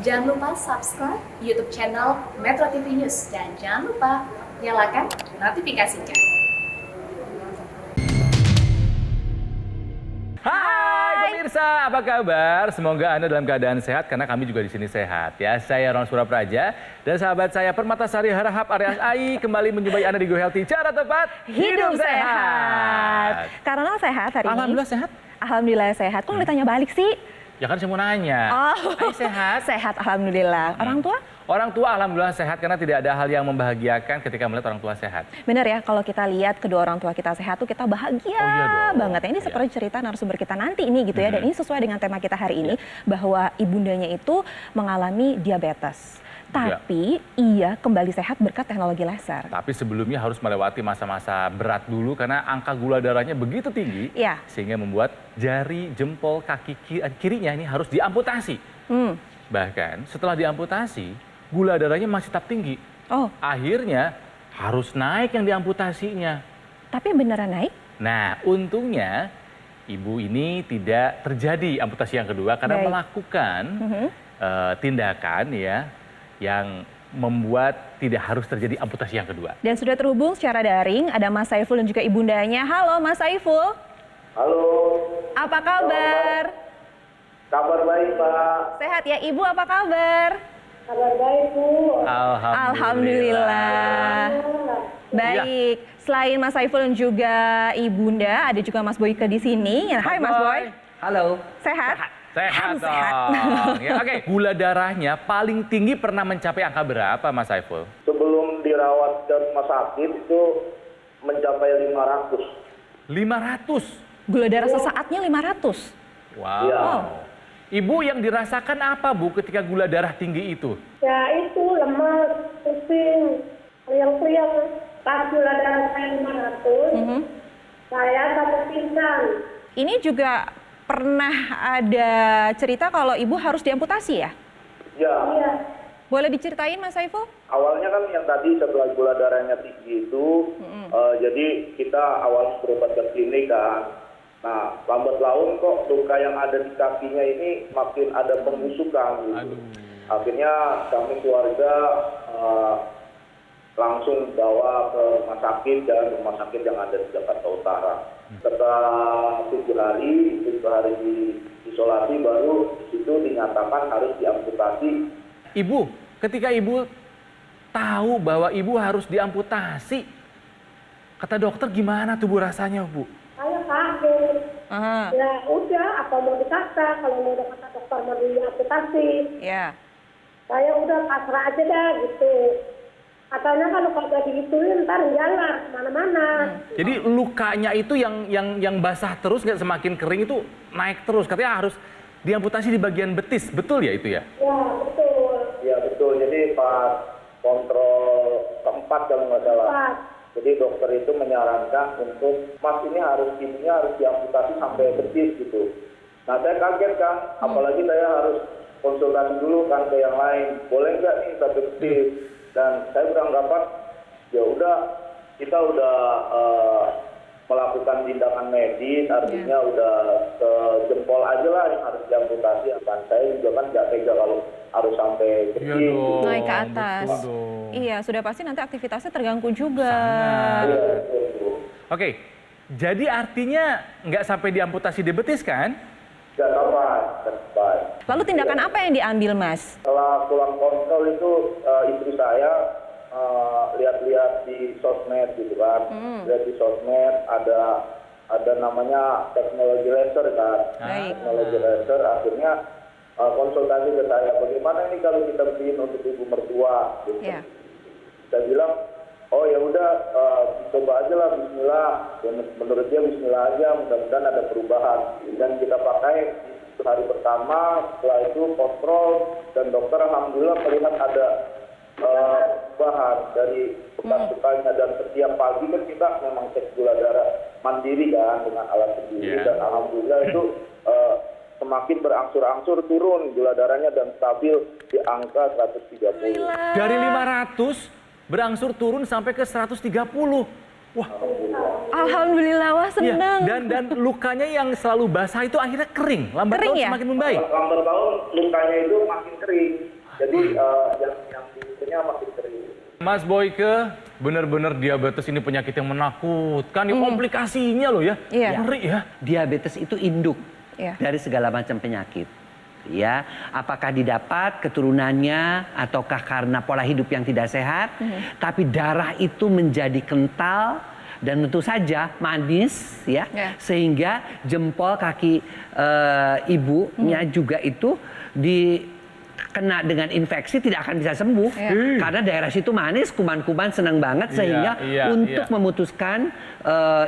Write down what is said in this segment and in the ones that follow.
Jangan lupa subscribe YouTube channel Metro TV News dan jangan lupa nyalakan notifikasinya. Hai pemirsa, apa kabar? Semoga Anda dalam keadaan sehat karena kami juga di sini sehat ya. Saya Ron Surapraja dan sahabat saya Permatasari Harahap Areas AI kembali menjumpai Anda di Go Healthy. Cara tepat Hidup sehat. Karena sehat hari ini. Alhamdulillah sehat. Alhamdulillah sehat. Kok ditanya balik sih? Ya kan saya mau nanya. Oh, sehat? Sehat, alhamdulillah. Orang tua? Orang tua alhamdulillah sehat karena tidak ada hal yang membahagiakan ketika melihat orang tua sehat. Benar ya, kalau kita lihat kedua orang tua kita sehat tuh kita bahagia iya dong. banget. Ini seperti cerita narasumber kita nanti ini gitu ya. Dan ini sesuai dengan tema kita hari ini bahwa ibundanya itu mengalami diabetes. Tapi ia kembali sehat berkat teknologi laser. Tapi sebelumnya harus melewati masa-masa berat dulu karena angka gula darahnya begitu tinggi. Iya. Sehingga membuat jari, jempol, kaki kirinya ini harus diamputasi. Bahkan setelah diamputasi, gula darahnya masih tetap tinggi. Oh. Akhirnya harus naik yang diamputasinya. Tapi beneran naik? Nah, untungnya ibu ini tidak terjadi amputasi yang kedua karena melakukan tindakan ya yang membuat tidak harus terjadi amputasi yang kedua. Dan sudah terhubung secara daring ada Mas Saiful dan juga ibundanya. Halo Mas Saiful. Halo. Apa kabar? Kabar baik, Pak. Sehat ya Ibu, apa kabar? Kabar baik, Bu. Alhamdulillah. Baik. Selain Mas Saiful dan juga ibunda, ada juga Mas Boyke di sini. Hai Mas Boy. Halo. Sehat? Sehat Sehat. dong. Ya, Oke, gula darahnya paling tinggi pernah mencapai angka berapa, Mas Saiful? Sebelum dirawat ke rumah sakit itu mencapai 500. 500? Gula darah sesaatnya 500? Wow. Ya. Ibu yang dirasakan apa, Bu, ketika gula darah tinggi itu? Ya itu lemas, pusing, priang-priang. Pas gula darah saya 500, saya sampai pingsan. Ini juga pernah ada cerita kalau Ibu harus diamputasi ya? Ya. Iya. Boleh diceritain Mas Saiful? Awalnya kan yang tadi setelah gula darahnya tinggi itu, jadi kita awal berobat ke klinik kan. Nah, lambat laun kok luka yang ada di kakinya ini makin ada pembusukan. Gitu. Aduh. Akhirnya kami keluarga langsung bawa ke rumah sakit dan rumah sakit yang ada di Jakarta Utara. Setelah 7 hari di isolasi baru di situ dinyatakan harus diamputasi. Ibu, ketika Ibu tahu bahwa Ibu harus diamputasi, kata dokter gimana tubuh rasanya, Bu? Saya kaget. Aha. Ya udah, apa mau dikata, kalau mau kata dokter mau diamputasi. Ya. Saya udah pasrah aja dah gitu. Katanya kalau kagak digituin ntar jalan kemana-mana. Jadi lukanya itu yang basah terus nggak semakin kering itu naik terus. Katanya harus diamputasi di bagian betis, betul ya itu ya? Ya betul. Ya betul, jadi pas kontrol keempat kalau nggak salah. Pas. Jadi dokter itu menyarankan untuk mas ini harus diamputasi sampai betis gitu. Nah saya kaget kan, apalagi saya harus konsultasi dulu kan ke yang lain. Boleh nggak nih sampai betis? Dan saya beranggapan ya udah kita udah melakukan tindakan medis, artinya udah ke jempol aja lah yang harus diamputasi. Kan saya juga kan nggak tega kalau harus sampai betis. Naik ke atas. Betul dong. Iya, sudah pasti nanti aktivitasnya terganggu juga. Iya, betul. Oke, jadi artinya nggak sampai diamputasi di betis kan? Nggak sampai. Lalu tindakan apa yang diambil, Mas? Setelah pulang kontrol itu istri saya lihat-lihat di sosmed gitu kan. Lihat di sosmed ada namanya teknologi laser kan. Baik. Teknologi laser akhirnya konsultasi ke saya, bagaimana ini kalau kita beliin untuk ibu mertua gitu. Iya. Saya bilang, oh ya udah coba aja lah bismillah. Menurut dia bismillah aja, mudah-mudahan ada perubahan. Dan kita pakai hari pertama, setelah itu kontrol dan dokter alhamdulillah melihat ada perubahan dari bekas-bekasnya dan setiap pagi kan kita memang cek gula darah mandiri kan dengan alat sendiri dan alhamdulillah itu semakin berangsur-angsur turun gula darahnya dan stabil di angka 130. Dari 500 berangsur turun sampai ke 130. Wah, Alhamdulillah, wah senang. ya, dan lukanya yang selalu basah itu akhirnya kering, lambat Kering laun ya? semakin membaik. Lambat laun lukanya itu makin kering. Jadi yang pintunya makin kering. Mas Boyke, benar-benar diabetes ini penyakit yang menakutkan. Ya, komplikasinya loh ya. Iya. Ngeri ya. Diabetes itu induk Iya. dari segala macam penyakit. Ya, apakah didapat keturunannya ataukah karena pola hidup yang tidak sehat, tapi darah itu menjadi kental dan tentu saja manis ya, sehingga jempol kaki ibunya juga itu kena dengan infeksi tidak akan bisa sembuh karena daerah situ manis, kuman-kuman senang banget sehingga untuk memutuskan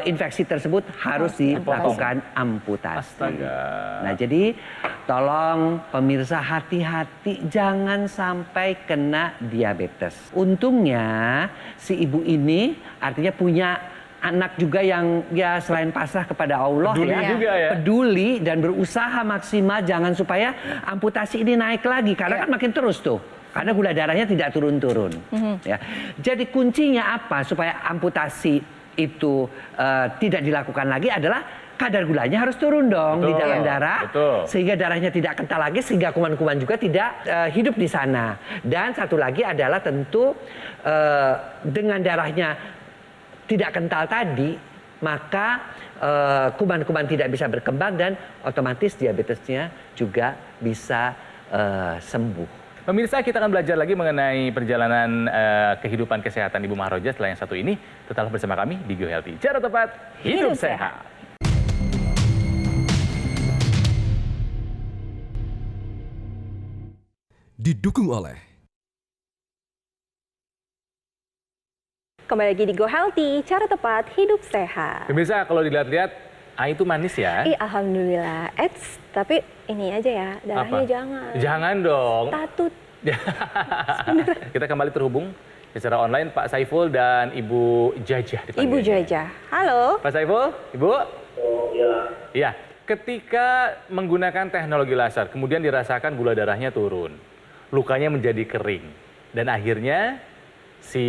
infeksi tersebut harus dilakukan amputasi. Astaga. Nah, jadi tolong pemirsa hati-hati jangan sampai kena diabetes. Untungnya si ibu ini artinya punya anak juga yang ya selain pasrah kepada Allah peduli juga ya. Peduli dan berusaha maksimal jangan supaya amputasi ini naik lagi karena kan makin terus tuh. Karena gula darahnya tidak turun-turun. Ya. Jadi kuncinya apa supaya amputasi itu tidak dilakukan lagi adalah kadar gulanya harus turun dong di dalam darah. Sehingga darahnya tidak kental lagi sehingga kuman-kuman juga tidak hidup di sana. Dan satu lagi adalah tentu dengan darahnya tidak kental tadi, maka kuman-kuman tidak bisa berkembang dan otomatis diabetesnya juga bisa sembuh. Pemirsa, kita akan belajar lagi mengenai perjalanan kehidupan kesehatan Ibu Mahroja setelah yang satu ini. Tetaplah bersama kami di Go Healthy. Cara tepat, hidup sehat. Didukung oleh Kembali lagi di Go Healthy, cara tepat hidup sehat. Pemirsa, kalau dilihat-lihat, itu manis ya. Alhamdulillah. Tapi ini aja ya, darahnya jangan. Jangan dong. Tatut. Kita kembali terhubung secara online Pak Saiful dan Ibu Jajah. Ibu Jajah. Halo. Pak Saiful, Ibu. Oh iya. Iya, ketika menggunakan teknologi laser, kemudian dirasakan gula darahnya turun, lukanya menjadi kering, dan akhirnya si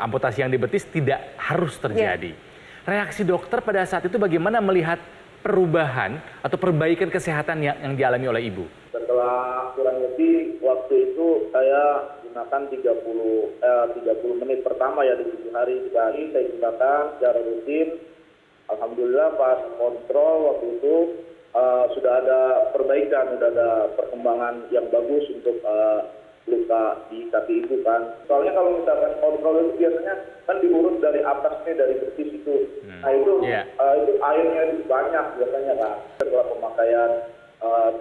amputasi yang di betis tidak harus terjadi. Reaksi dokter pada saat itu bagaimana melihat perubahan atau perbaikan kesehatan yang dialami oleh Ibu? Setelah kurang lebih waktu itu saya gunakan 30 menit pertama ya di 7 hari, 3 hari saya gunakan secara rutin. Alhamdulillah pas kontrol waktu itu sudah ada perbaikan, sudah ada perkembangan yang bagus untuk luka di kaki ibu kan. Soalnya kalau misalkan kontrol itu biasanya kan diurut dari atas nih, dari betis itu. Nah itu airnya itu banyak biasanya kan. Setelah pemakaian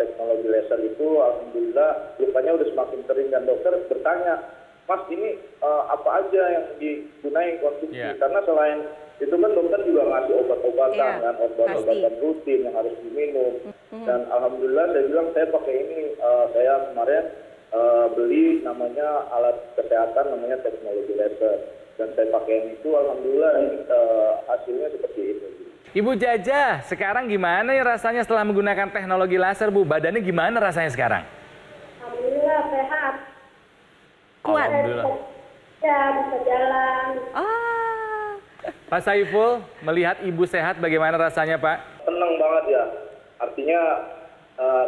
teknologi laser itu, alhamdulillah lukanya udah semakin kering dan dokter bertanya, Mas ini apa aja yang digunakan konsumsi? Karena selain itu kan dokter juga ngasih obat-obatan kan, obat-obatan rutin yang harus diminum. Dan alhamdulillah saya bilang saya pakai ini, saya kemarin beli namanya alat kesehatan namanya teknologi laser dan saya pakai itu, alhamdulillah ini hasilnya seperti itu. Ibu Jajah, sekarang gimana ya rasanya setelah menggunakan teknologi laser, Bu? Badannya gimana rasanya sekarang? Alhamdulillah sehat. Kuat. Alhamdulillah. Ya bisa jalan. Pak Saiful, melihat Ibu sehat bagaimana rasanya, Pak? Senang banget ya, artinya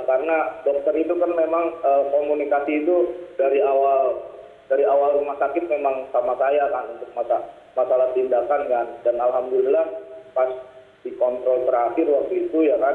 karena dokter itu kan memang komunikasi itu dari awal rumah sakit memang sama saya kan untuk masalah tindakan kan, dan alhamdulillah pas dikontrol terakhir waktu itu ya kan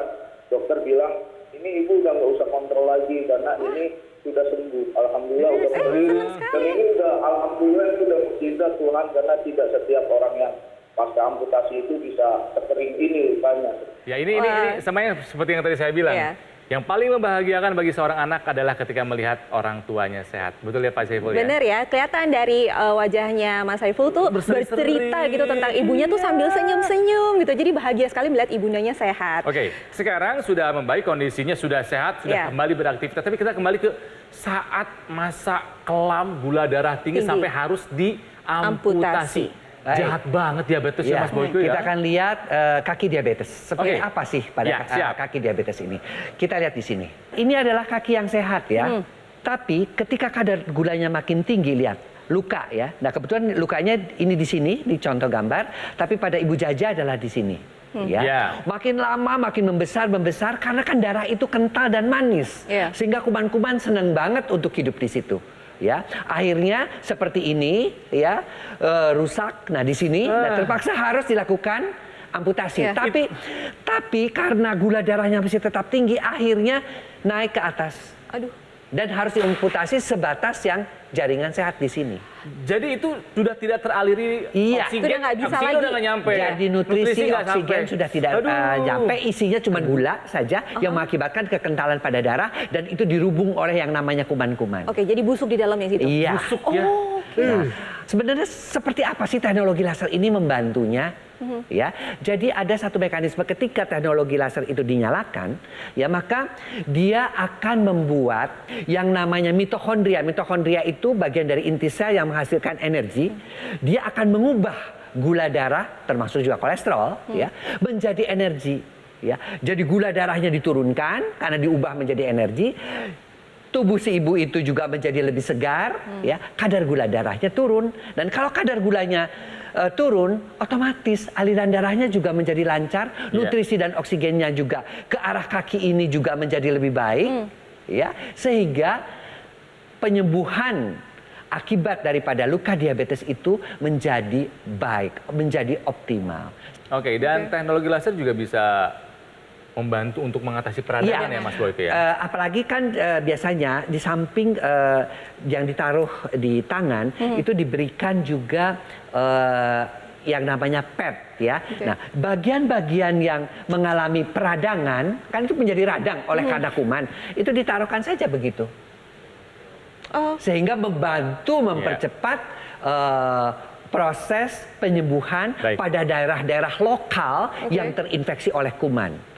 dokter bilang ini ibu udah nggak usah kontrol lagi karena ini sudah sembuh, alhamdulillah udah sembuh. Dan ini udah alhamdulillah itu udah mukjizat Tuhan karena tidak setiap orang yang pasca amputasi itu bisa sekering ini lukanya. Ya ini semuanya seperti yang tadi saya bilang. Yang paling membahagiakan bagi seorang anak adalah ketika melihat orang tuanya sehat. Betul ya Pak Saiful ya? Bener ya, kelihatan dari wajahnya Mas Saiful tuh bercerita gitu tentang ibunya tuh sambil senyum-senyum gitu. Jadi bahagia sekali melihat ibundanya sehat. Oke, sekarang sudah membaik kondisinya, sudah sehat, sudah kembali beraktivitas. Tapi kita kembali ke saat masa kelam, gula darah tinggi. Sampai harus diamputasi. Jahat banget diabetes ya Mas Boyke ya. Kita akan lihat kaki diabetes. Seperti apa sih pada kaki diabetes ini? Kita lihat di sini. Ini adalah kaki yang sehat ya. Tapi ketika kadar gulanya makin tinggi, lihat luka ya. Nah kebetulan lukanya ini di sini, di contoh gambar. Tapi pada Ibu Jajah adalah di sini. Ya. Makin lama makin membesar karena kan darah itu kental dan manis. Sehingga kuman-kuman senang banget untuk hidup di situ. Ya, akhirnya seperti ini ya, rusak. Nah, di sini terpaksa harus dilakukan amputasi. Tapi karena gula darahnya masih tetap tinggi, akhirnya naik ke atas. Dan harus diamputasi sebatas yang jaringan sehat di sini. Jadi itu sudah tidak teraliri oksigen, sudah nggak bisa lagi. Udah nggak nyampe. Jadi nutrisi oksigen sudah tidak nyampe, isinya cuma gula saja yang mengakibatkan kekentalan pada darah dan itu dirubung oleh yang namanya kuman-kuman. Oke, jadi busuk di dalamnya situ. Iya. Busuk ya. Nah, sebenarnya seperti apa sih teknologi laser ini membantunya? Ya, jadi ada satu mekanisme ketika teknologi laser itu dinyalakan, ya maka dia akan membuat yang namanya mitokondria. Mitokondria itu bagian dari inti sel yang menghasilkan energi. Dia akan mengubah gula darah, termasuk juga kolesterol, ya, menjadi energi. Ya, jadi gula darahnya diturunkan karena diubah menjadi energi. Tubuh si ibu itu juga menjadi lebih segar, ya, kadar gula darahnya turun. Dan kalau kadar gulanya turun, otomatis aliran darahnya juga menjadi lancar, nutrisi dan oksigennya juga ke arah kaki ini juga menjadi lebih baik, ya, sehingga penyembuhan akibat daripada luka diabetes itu menjadi baik, menjadi optimal. Oke, dan teknologi laser juga bisa membantu untuk mengatasi peradangan ya Mas Boyke ya? Apalagi kan biasanya di samping yang ditaruh di tangan itu diberikan juga yang namanya pad ya. Nah, bagian-bagian yang mengalami peradangan kan itu menjadi radang oleh karena kuman, itu ditaruhkan saja begitu. Sehingga membantu mempercepat proses penyembuhan pada daerah-daerah lokal yang terinfeksi oleh kuman.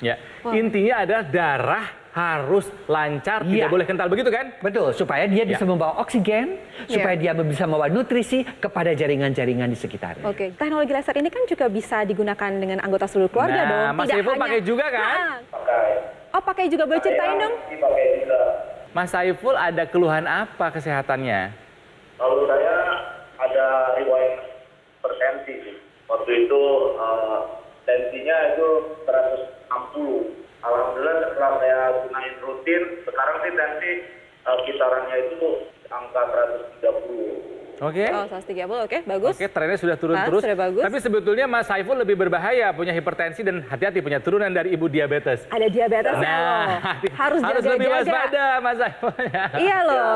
Ya, intinya adalah darah harus lancar, tidak boleh kental, begitu kan? Betul, supaya dia bisa membawa oksigen, supaya dia bisa membawa nutrisi kepada jaringan-jaringan di sekitarnya. Oke, teknologi laser ini kan juga bisa digunakan dengan anggota seluruh keluarga dong. Mas Saiful pakai juga kan? Pakai. Oh, pakai juga, boleh ceritain dong? Pakai juga. Mas Saiful ada keluhan apa kesehatannya? Kalau saya ada riwayat hipertensi. Waktu itu tensinya itu 160. Alhamdulillah setelah saya gunain rutin, sekarang sih tensi kisarannya itu angka 130. Oke. Oh, 130, oke, bagus. Oke, trennya sudah turun terus. Sudah bagus. Tapi sebetulnya Mas Saiful lebih berbahaya, punya hipertensi dan hati-hati punya turunan dari ibu diabetes. Ada diabetes loh. Harus lebih jaga-jaga. waspada Mas Saiful. Iya loh.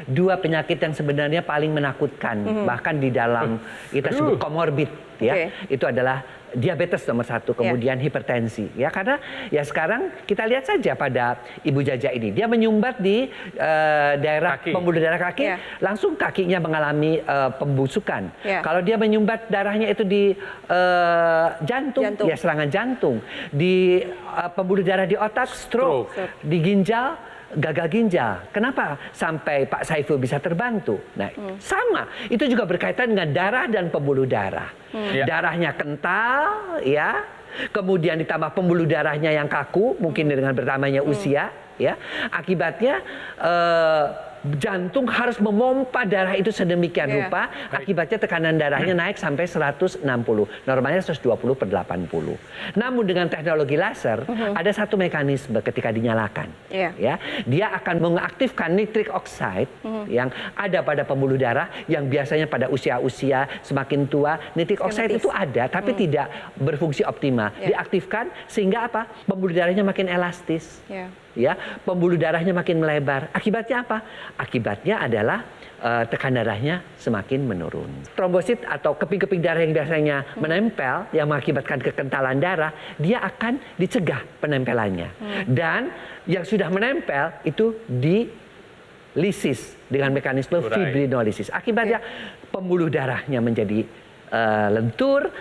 Dua penyakit yang sebenarnya paling menakutkan, bahkan di dalam kita sebut komorbid, ya, itu adalah diabetes nomor 1, kemudian hipertensi, ya, karena ya sekarang kita lihat saja pada Ibu Jaja ini, dia menyumbat di daerah pembuluh darah kaki, langsung kakinya mengalami pembusukan. Kalau dia menyumbat darahnya itu di jantung, ya serangan jantung, di pembuluh darah di otak, stroke. Di ginjal, gagal ginjal. Kenapa sampai Pak Saiful bisa terbantu? Nah, sama. Itu juga berkaitan dengan darah dan pembuluh darah. Darahnya kental, ya. Kemudian ditambah pembuluh darahnya yang kaku, mungkin dengan bertambahnya usia, ya. Akibatnya jantung harus memompa darah itu sedemikian rupa, akibatnya tekanan darahnya naik sampai 160. Normalnya 120/80. Namun dengan teknologi laser ada satu mekanisme ketika dinyalakan. Ya, dia akan mengaktifkan nitric oxide yang ada pada pembuluh darah yang biasanya pada usia-usia semakin tua nitric oxide itu ada tapi tidak berfungsi optimal. Diaktifkan sehingga apa? Pembuluh darahnya makin elastis. Ya, pembuluh darahnya makin melebar. Akibatnya apa? Akibatnya adalah tekanan darahnya semakin menurun. Trombosit atau keping-keping darah yang biasanya menempel yang mengakibatkan kekentalan darah, dia akan dicegah penempelannya. Dan yang sudah menempel itu dilisis dengan mekanisme fibrinolisis. Akibatnya pembuluh darahnya menjadi lentur,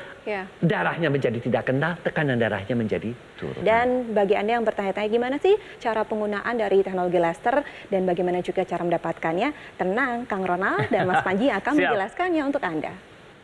darahnya menjadi tidak kental, tekanan darahnya menjadi turun. Dan bagi Anda yang bertanya-tanya gimana sih cara penggunaan dari teknologi laser dan bagaimana juga cara mendapatkannya, tenang, Kang Ronald dan Mas Panji akan menjelaskannya untuk Anda.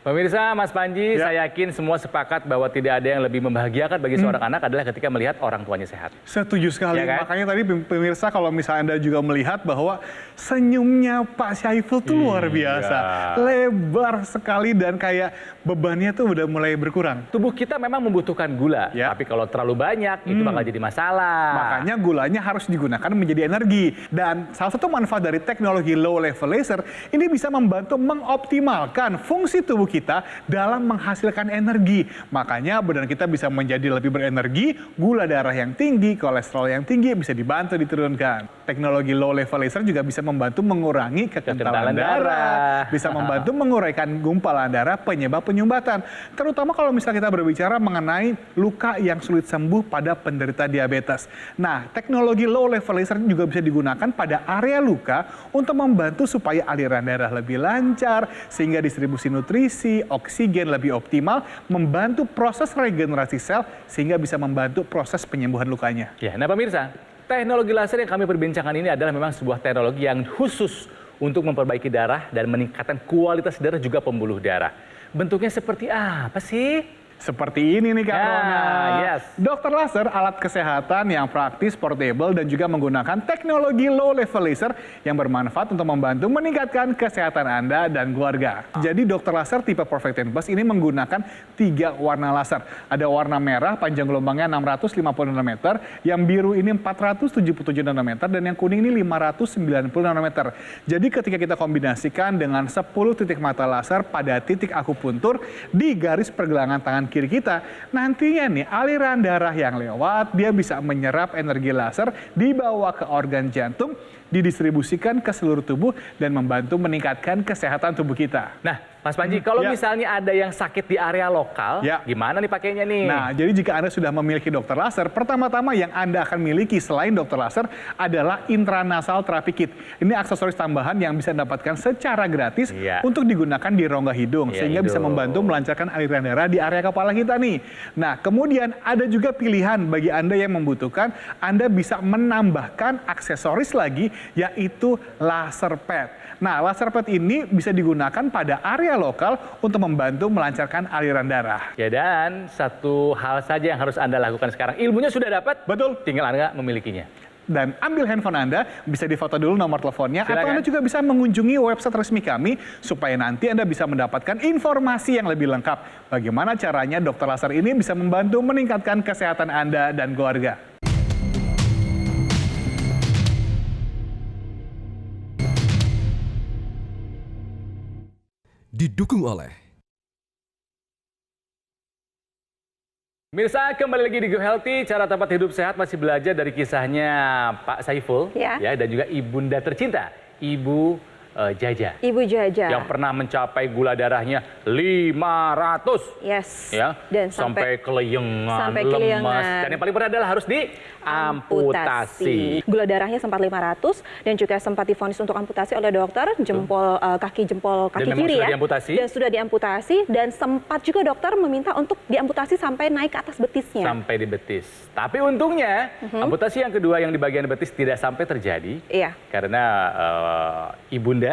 Pemirsa, Mas Panji, saya yakin semua sepakat bahwa tidak ada yang lebih membahagiakan bagi seorang anak adalah ketika melihat orang tuanya sehat. Setuju sekali. Ya kan? Makanya tadi pemirsa kalau misalnya Anda juga melihat bahwa senyumnya Pak Syaiful tuh luar biasa. Lebar sekali dan kayak bebannya tuh udah mulai berkurang. Tubuh kita memang membutuhkan gula, Ya. tapi kalau terlalu banyak itu bakal jadi masalah. Makanya gulanya harus digunakan menjadi energi. Dan salah satu manfaat dari teknologi low level laser ini bisa membantu mengoptimalkan fungsi tubuh kita dalam menghasilkan energi. Makanya badan kita bisa menjadi lebih berenergi, gula darah yang tinggi, kolesterol yang tinggi bisa dibantu diturunkan. Teknologi low level laser juga bisa membantu mengurangi kekentalan darah, bisa membantu menguraikan gumpalan darah penyebab penyumbatan. Terutama kalau misalnya kita berbicara mengenai luka yang sulit sembuh pada penderita diabetes. Nah, teknologi low level laser juga bisa digunakan pada area luka untuk membantu supaya aliran darah lebih lancar, sehingga distribusi nutrisi, oksigen lebih optimal, membantu proses regenerasi sel, sehingga bisa membantu proses penyembuhan lukanya. Ya, nah pemirsa, teknologi laser yang kami perbincangkan ini adalah memang sebuah teknologi yang khusus untuk memperbaiki darah dan meningkatkan kualitas darah juga pembuluh darah. Bentuknya seperti apa sih? Seperti ini nih Kak Rona. Yes. Dokter laser alat kesehatan yang praktis, portable, dan juga menggunakan teknologi low level laser yang bermanfaat untuk membantu meningkatkan kesehatan Anda dan keluarga. Jadi dokter laser tipe Perfect 10 Plus ini menggunakan 3 warna laser. Ada warna merah panjang gelombangnya 650 nanometer, yang biru ini 477 nanometer, dan yang kuning ini 590 nanometer. Jadi ketika kita kombinasikan dengan 10 titik mata laser pada titik akupuntur di garis pergelangan tangan kiri kita, nantinya nih aliran darah yang lewat dia bisa menyerap energi laser, dibawa ke organ jantung, didistribusikan ke seluruh tubuh dan membantu meningkatkan kesehatan tubuh kita. Nah, Mas Panji, kalau misalnya ada yang sakit di area lokal, gimana nih pakainya nih? Nah, jadi jika Anda sudah memiliki dokter laser, pertama-tama yang Anda akan miliki selain dokter laser adalah intranasal therapy kit. Ini aksesoris tambahan yang bisa dapatkan secara gratis untuk digunakan di rongga hidung, sehingga bisa membantu melancarkan aliran darah di area kepala kita nih. Nah, kemudian ada juga pilihan bagi Anda yang membutuhkan, Anda bisa menambahkan aksesoris lagi, yaitu laser pad. Nah, laser pad ini bisa digunakan pada area lokal untuk membantu melancarkan aliran darah. Ya, dan satu hal saja yang harus Anda lakukan sekarang. Ilmunya sudah dapat, betul. Tinggal Anda memilikinya. Dan ambil handphone Anda, bisa difoto dulu nomor teleponnya, silakan. atau Anda juga bisa mengunjungi website resmi kami, supaya nanti Anda bisa mendapatkan informasi yang lebih lengkap. Bagaimana caranya dokter laser ini bisa membantu meningkatkan kesehatan Anda dan keluarga. Didukung oleh Mirsa, kembali lagi di Go Healthy, cara tempat hidup sehat masih belajar dari kisahnya Pak Syaiful dan juga ibunda tercinta, Ibu Jaja. Ibu Jaja. Yang pernah mencapai gula darahnya 500. Yes. Ya. Dan sampai keleyengan, lemas. Dan yang paling berat adalah harus diamputasi. Gula darahnya sempat 500 dan juga sempat divonis untuk amputasi oleh dokter, jempol kaki kiri ya. Diamputasi. Dan sudah diamputasi, dan sempat juga dokter meminta untuk diamputasi sampai naik ke atas betisnya. Sampai di betis. Tapi untungnya amputasi yang kedua yang di bagian betis tidak sampai terjadi. Iya. Karena ibunda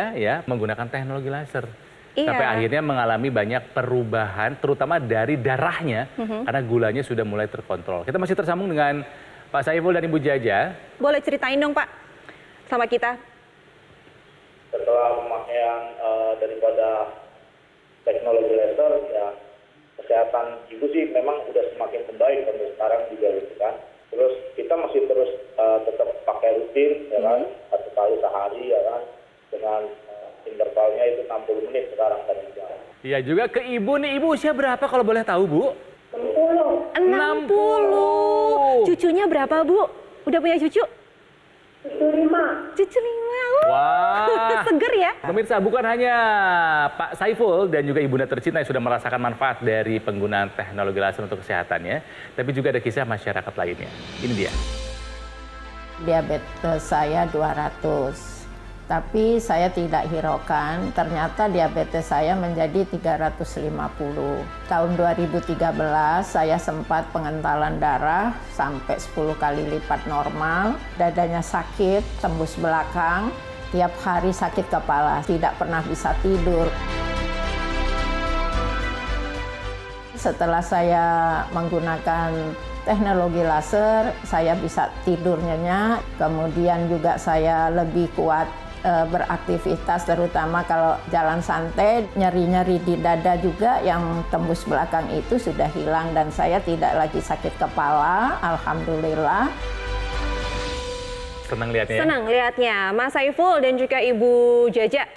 menggunakan teknologi laser. Sampai akhirnya mengalami banyak perubahan, terutama dari darahnya, karena gulanya sudah mulai terkontrol. Kita masih tersambung dengan Pak Syaiful dan Ibu Jaja. Boleh ceritain dong Pak, sama kita. Setelah pemakaian daripada teknologi laser, ya kesehatan ibu sih memang udah semakin membaik sampai sekarang juga gitu kan. Terus kita masih terus tetap pakai rutin, ya kan, 1 kali sehari, ya kan, dengan intervalnya itu 60 menit sekarang kan juga. Iya, juga ke Ibu nih. Ibu usia berapa kalau boleh tahu, Bu? 60. Cucunya berapa, Bu? Udah punya cucu? Cucu 5. Cucu 5. Wah. Seger ya? Pemirsa, bukan hanya Pak Syaiful dan juga ibunda tercinta yang sudah merasakan manfaat dari penggunaan teknologi laser untuk kesehatannya, tapi juga ada kisah masyarakat lainnya. Ini dia. Diabetes saya 200. Tapi saya tidak hiraukan, ternyata diabetes saya menjadi 350. Tahun 2013 saya sempat pengentalan darah sampai 10 kali lipat normal. Dadanya sakit, tembus belakang, tiap hari sakit kepala, tidak pernah bisa tidur. setelah saya menggunakan teknologi laser, saya bisa tidur nyenyak, kemudian juga saya lebih kuat beraktivitas, terutama kalau jalan santai, nyeri-nyeri di dada juga yang tembus belakang itu sudah hilang dan saya tidak lagi sakit kepala, alhamdulillah. Senang lihatnya. Senang lihatnya, Mas Saiful dan juga Ibu Jaja.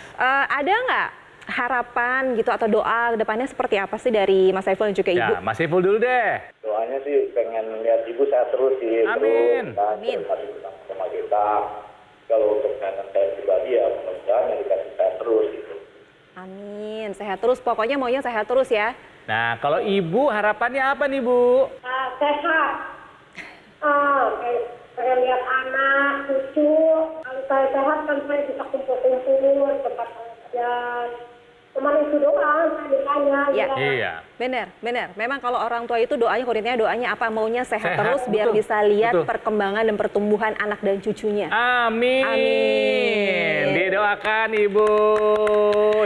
Ada nggak harapan gitu atau doa depannya seperti apa sih dari Mas Saiful dan juga Ibu? Ya, Mas Saiful dulu deh. Doanya sih pengen lihat ibu sehat terus sih. Amin. Terus, Amin. masih bersama kita. Kalau untuk kesehatan saya pribadi ya mudah-mudahan yang dikasih sehat terus gitu. Amin, sehat terus. Pokoknya maunya sehat terus ya. Nah, kalau Ibu harapannya apa nih, Bu? Sehat. Pengen lihat anak, cucu. Kalau saya sehat kan saya bisa kumpul-kumpul, tempat kerja. Cuman itu doang, saya ditanya. Iya. Iya. Benar. Memang kalau orang tua itu doanya, kuritnya doanya apa? Maunya sehat terus biar betul, bisa lihat betul. perkembangan dan pertumbuhan anak dan cucunya. Amin. Amin. Didoakan Ibu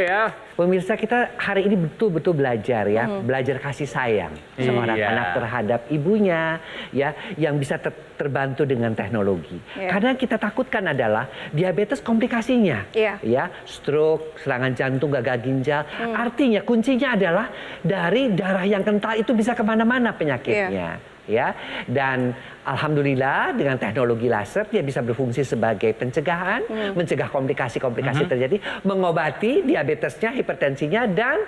ya. Pemirsa, kita hari ini betul-betul belajar ya, belajar kasih sayang seorang Iya. anak terhadap ibunya ya, yang bisa terbantu dengan teknologi. Iya. Karena kita takutkan adalah diabetes komplikasinya, Iya. ya, stroke, serangan jantung, gagal ginjal. Artinya kuncinya adalah dari darah yang kental itu bisa kemana-mana penyakitnya. Ya, dan alhamdulillah dengan teknologi laser dia bisa berfungsi sebagai pencegahan, mencegah komplikasi-komplikasi terjadi, mengobati diabetesnya, hipertensinya, dan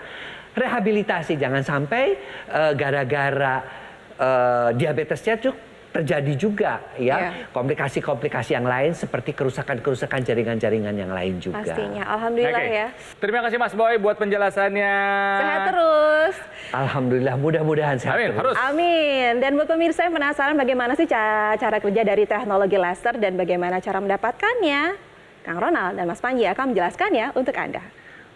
rehabilitasi. Jangan sampai gara-gara diabetesnya tuh terjadi juga ya komplikasi-komplikasi yang lain seperti kerusakan-kerusakan jaringan-jaringan yang lain juga. Pastinya, alhamdulillah Oke. ya. Terima kasih Mas Boy buat penjelasannya. Sehat terus. Alhamdulillah, mudah-mudahan sehat Amin, terus. harus. Amin. Dan buat pemirsa yang penasaran bagaimana sih cara kerja dari teknologi laser dan bagaimana cara mendapatkannya, Kang Ronald dan Mas Panji akan menjelaskannya untuk Anda.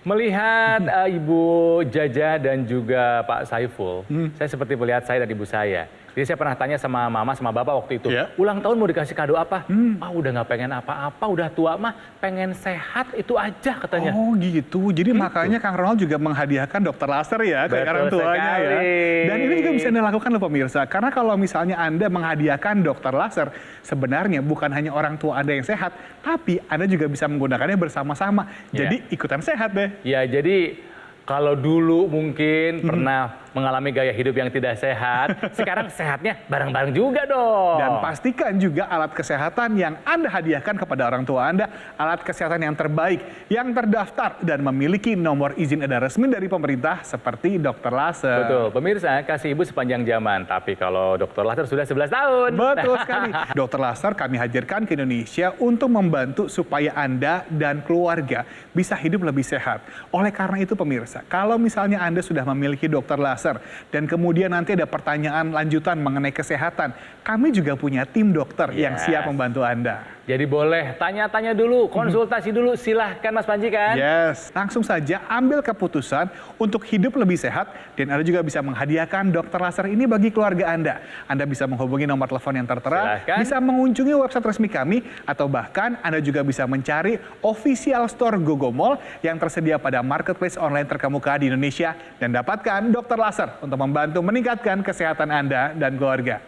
Melihat Ibu Jaja dan juga Pak Saiful, saya seperti melihat saya dan ibu saya. Jadi saya pernah tanya sama mama sama bapak waktu itu, Iya. ulang tahun mau dikasih kado apa? Udah nggak pengen apa-apa, udah tua mah pengen sehat itu aja katanya. Oh gitu, jadi makanya Kang Ronald juga menghadiahkan dokter laser ya ke Betul orang tuanya ya. sekali. Dan ini juga bisa Anda lakukan loh pemirsa, karena kalau misalnya Anda menghadiahkan dokter laser, sebenarnya bukan hanya orang tua Anda yang sehat, tapi Anda juga bisa menggunakannya bersama-sama. Jadi ikutan sehat deh. Ya jadi kalau dulu mungkin pernah mengalami gaya hidup yang tidak sehat, sekarang sehatnya bareng-bareng juga dong. Dan pastikan juga alat kesehatan yang Anda hadiahkan kepada orang tua Anda, alat kesehatan yang terbaik, yang terdaftar dan memiliki nomor izin edar resmi dari pemerintah seperti dokter laser. Betul, pemirsa kasih ibu sepanjang zaman, tapi kalau dokter laser sudah 11 tahun. Betul sekali. Dokter laser kami hadirkan ke Indonesia untuk membantu supaya Anda dan keluarga bisa hidup lebih sehat. Oleh karena itu pemirsa, kalau misalnya Anda sudah memiliki dokter laser dan kemudian nanti ada pertanyaan lanjutan mengenai kesehatan, kami juga punya tim dokter yang siap membantu Anda. Jadi boleh tanya-tanya dulu, konsultasi dulu, silahkan Mas Panji kan? Yes, langsung saja ambil keputusan untuk hidup lebih sehat dan Anda juga bisa menghadiahkan dokter laser ini bagi keluarga Anda. Anda bisa menghubungi nomor telepon yang tertera, Silahkan. bisa mengunjungi website resmi kami, atau bahkan Anda juga bisa mencari official store Gogomall yang tersedia pada marketplace online terkemuka di Indonesia dan dapatkan dokter laser untuk membantu meningkatkan kesehatan Anda dan keluarga.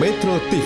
Metro TV,